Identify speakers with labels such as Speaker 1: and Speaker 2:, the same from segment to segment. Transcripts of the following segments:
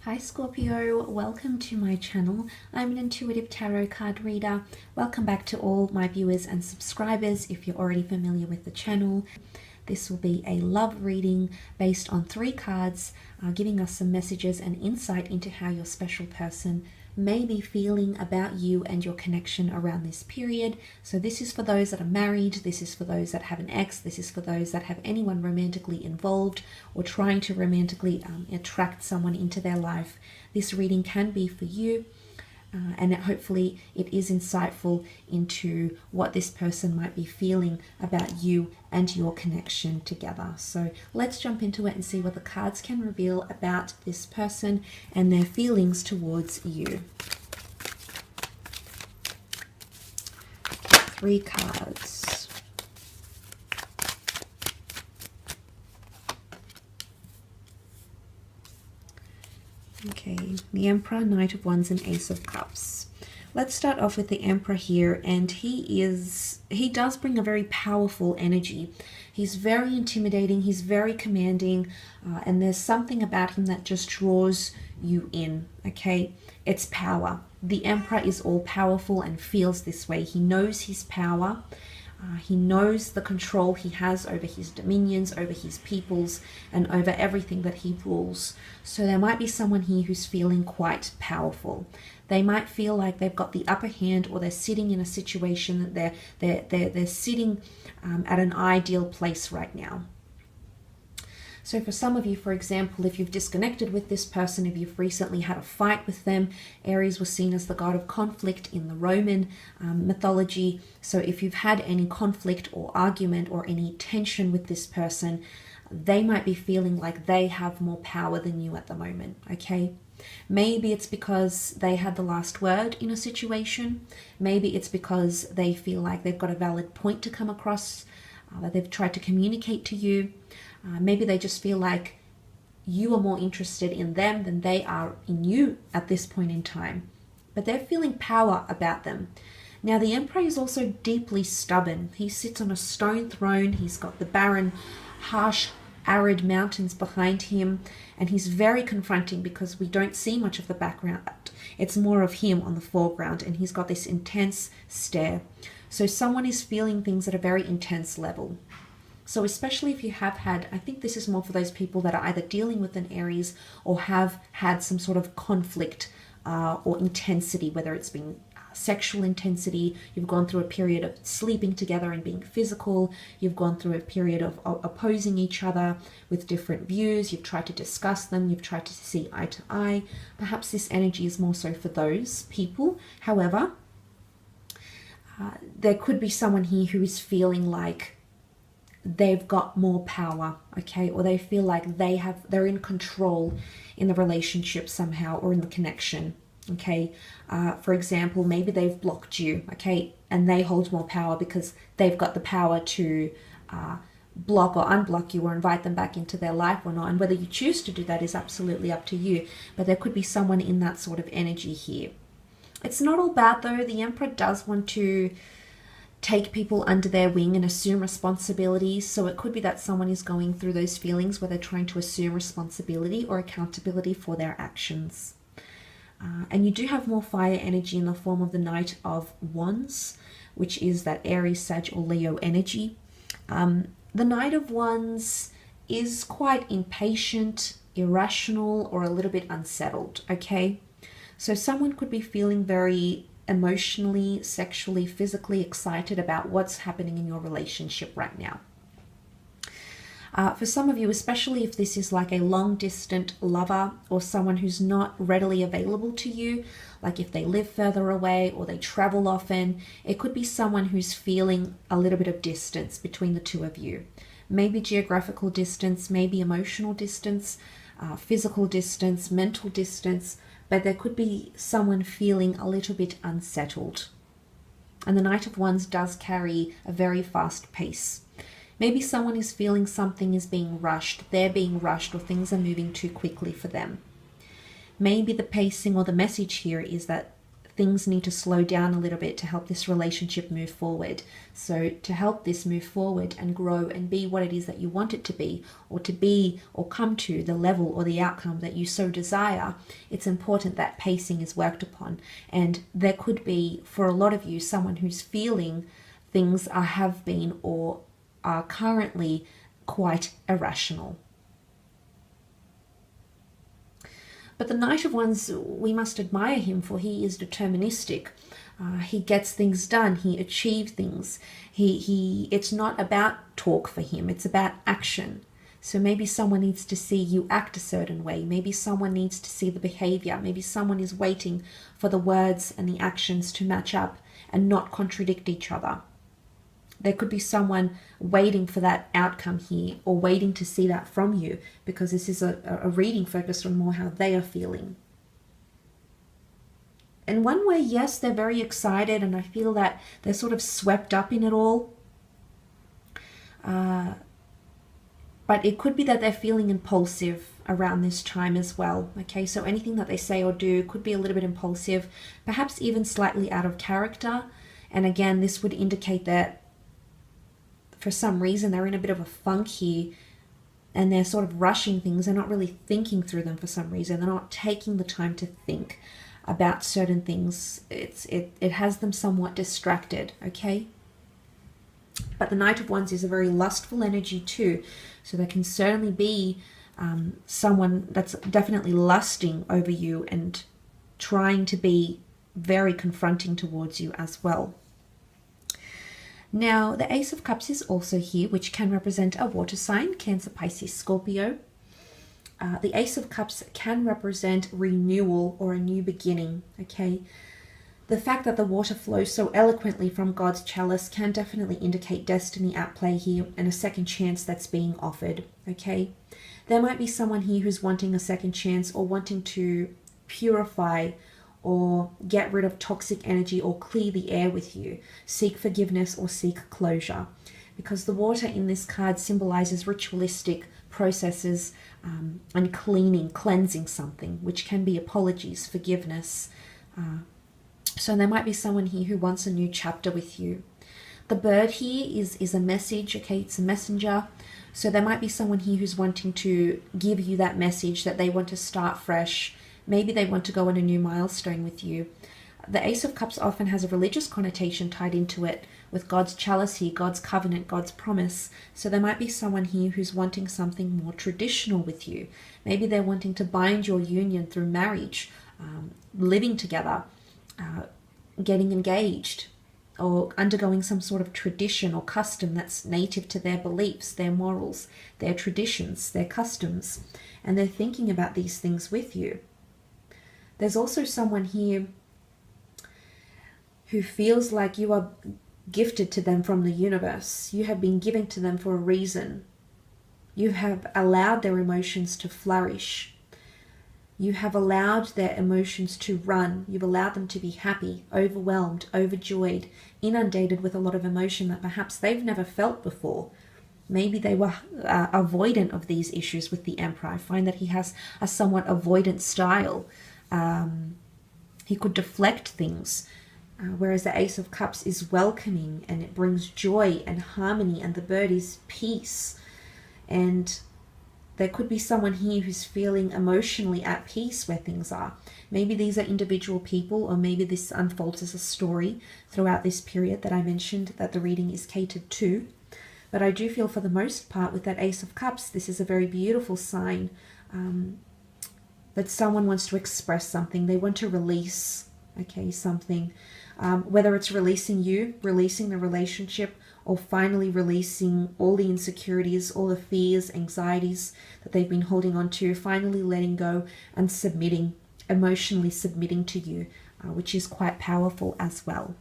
Speaker 1: Hi Scorpio, welcome to my channel. I'm an intuitive tarot card reader. Welcome back to all my viewers and subscribers if you're already familiar with the channel. This will be a love reading based on 3 cards, giving us some messages and insight into how your special person may be feeling about you and your connection around this period. So this is for those that are married, this is for those that have an ex, this is for those that have anyone romantically involved or trying to romantically attract someone into their life. This reading can be for you. And hopefully it is insightful into what this person might be feeling about you and your connection together. So let's jump into it and see what the cards can reveal about this person and their feelings towards you. 3 cards. Okay, the Emperor, Knight of Wands, and Ace of Cups. Let's start off with the Emperor here, and he does bring a very powerful energy. He's very intimidating, he's very commanding, and there's something about him that just draws you in, okay? It's power. The Emperor is all powerful and feels this way. He knows his power. He knows the control he has over his dominions, over his peoples, and over everything that he rules. So there might be someone here who's feeling quite powerful. They might feel like they've got the upper hand, or they're sitting in a situation that they're sitting at an ideal place right now. So for some of you, for example, if you've disconnected with this person, if you've recently had a fight with them, Aries was seen as the god of conflict in the Roman mythology. So if you've had any conflict or argument or any tension with this person, they might be feeling like they have more power than you at the moment, okay? Maybe it's because they had the last word in a situation. Maybe it's because they feel like they've got a valid point to come across, that they've tried to communicate to you. Maybe they just feel like you are more interested in them than they are in you at this point in time. But they're feeling power about them. Now, the Emperor is also deeply stubborn. He sits on a stone throne. He's got the barren, harsh, arid mountains behind him. And he's very confronting because we don't see much of the background. It's more of him on the foreground. And he's got this intense stare. So someone is feeling things at a very intense level. So especially if you have had, I think this is more for those people that are either dealing with an Aries or have had some sort of conflict or intensity, whether it's been sexual intensity, you've gone through a period of sleeping together and being physical, you've gone through a period of opposing each other with different views, you've tried to discuss them, you've tried to see eye to eye. Perhaps this energy is more so for those people. However, there could be someone here who is feeling like they've got more power, okay, or they feel like they're in control in the relationship somehow, or in the connection, okay. For example, maybe they've blocked you, okay, and they hold more power because they've got the power to block or unblock you, or invite them back into their life or not. And whether you choose to do that is absolutely up to you, but there could be someone in that sort of energy here. It's not all bad though. The Emperor does want to take people under their wing and assume responsibility. So it could be that someone is going through those feelings where they're trying to assume responsibility or accountability for their actions. And you do have more fire energy in the form of the Knight of Wands, which is that Aries, Sag, or Leo energy. The Knight of Wands is quite impatient, irrational, or a little bit unsettled, okay? So someone could be feeling very emotionally, sexually, physically excited about what's happening in your relationship right now. For some of you, especially if this is like a long distant lover or someone who's not readily available to you, like if they live further away or they travel often, it could be someone who's feeling a little bit of distance between the two of you. Maybe geographical distance, maybe emotional distance, physical distance, mental distance, but there could be someone feeling a little bit unsettled. And the Knight of Wands does carry a very fast pace. Maybe someone is feeling something is being rushed, they're being rushed, or things are moving too quickly for them. Maybe the pacing or the message here is that things need to slow down a little bit to help this relationship move forward. So to help this move forward and grow and be what it is that you want it to be or come to the level or the outcome that you so desire, it's important that pacing is worked upon. And there could be, for a lot of you, someone who's feeling things have been or are currently quite irrational. But the Knight of Wands, we must admire him, for he is deterministic. He gets things done. He achieves things. It's not about talk for him. It's about action. So maybe someone needs to see you act a certain way. Maybe someone needs to see the behavior. Maybe someone is waiting for the words and the actions to match up and not contradict each other. There could be someone waiting for that outcome here, or waiting to see that from you, because this is a reading focused on more how they are feeling. In one way, yes, they're very excited, and I feel that they're sort of swept up in it all. But it could be that they're feeling impulsive around this time as well. Okay, so anything that they say or do could be a little bit impulsive, perhaps even slightly out of character. And again, this would indicate that for some reason they're in a bit of a funk here, and they're sort of rushing things. They're not really thinking through them for some reason. They're not taking the time to think about certain things. It has them somewhat distracted, okay? But the Knight of Wands is a very lustful energy too, so there can certainly be someone that's definitely lusting over you and trying to be very confronting towards you as well. Now, the Ace of Cups is also here, which can represent a water sign, Cancer, Pisces, Scorpio. The Ace of Cups can represent renewal or a new beginning, okay? The fact that the water flows so eloquently from God's chalice can definitely indicate destiny at play here and a second chance that's being offered, okay? There might be someone here who's wanting a second chance or wanting to purify or get rid of toxic energy or clear the air with you, seek forgiveness or seek closure. Because the water in this card symbolizes ritualistic processes and cleansing something, which can be apologies, forgiveness. So there might be someone here who wants a new chapter with you. The bird here is a message, okay, it's a messenger. So there might be someone here who's wanting to give you that message that they want to start fresh. Maybe they want to go on a new milestone with you. The Ace of Cups often has a religious connotation tied into it, with God's chalice here, God's covenant, God's promise. So there might be someone here who's wanting something more traditional with you. Maybe they're wanting to bind your union through marriage, living together, getting engaged, or undergoing some sort of tradition or custom that's native to their beliefs, their morals, their traditions, their customs. And they're thinking about these things with you. There's also someone here who feels like you are gifted to them from the universe. You have been given to them for a reason. You have allowed their emotions to flourish. You have allowed their emotions to run. You've allowed them to be happy, overwhelmed, overjoyed, inundated with a lot of emotion that perhaps they've never felt before. Maybe they were avoidant of these issues with the Emperor. I find that he has a somewhat avoidant style. He could deflect things, whereas the Ace of Cups is welcoming, and it brings joy and harmony, and the bird is peace. And there could be someone here who's feeling emotionally at peace where things are. Maybe these are individual people, or maybe this unfolds as a story throughout this period that I mentioned that the reading is catered to. But I do feel for the most part with that Ace of Cups, this is a very beautiful sign that someone wants to express something. They want to release, okay, something. Whether it's releasing you, releasing the relationship, or finally releasing all the insecurities, all the fears, anxieties that they've been holding on to, finally letting go and submitting, emotionally submitting to you, which is quite powerful as well.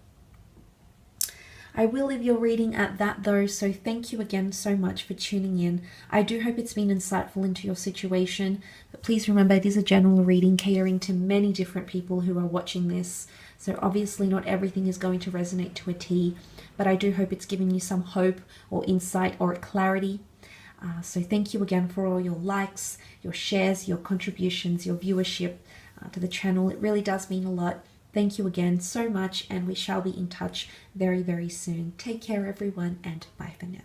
Speaker 1: I will leave your reading at that though, so thank you again so much for tuning in. I do hope it's been insightful into your situation, but please remember it is a general reading catering to many different people who are watching this, so obviously not everything is going to resonate to a T, but I do hope it's given you some hope or insight or clarity. So thank you again for all your likes, your shares, your contributions, your viewership to the channel. It really does mean a lot. Thank you again so much, and we shall be in touch very, very soon. Take care, everyone, and bye for now.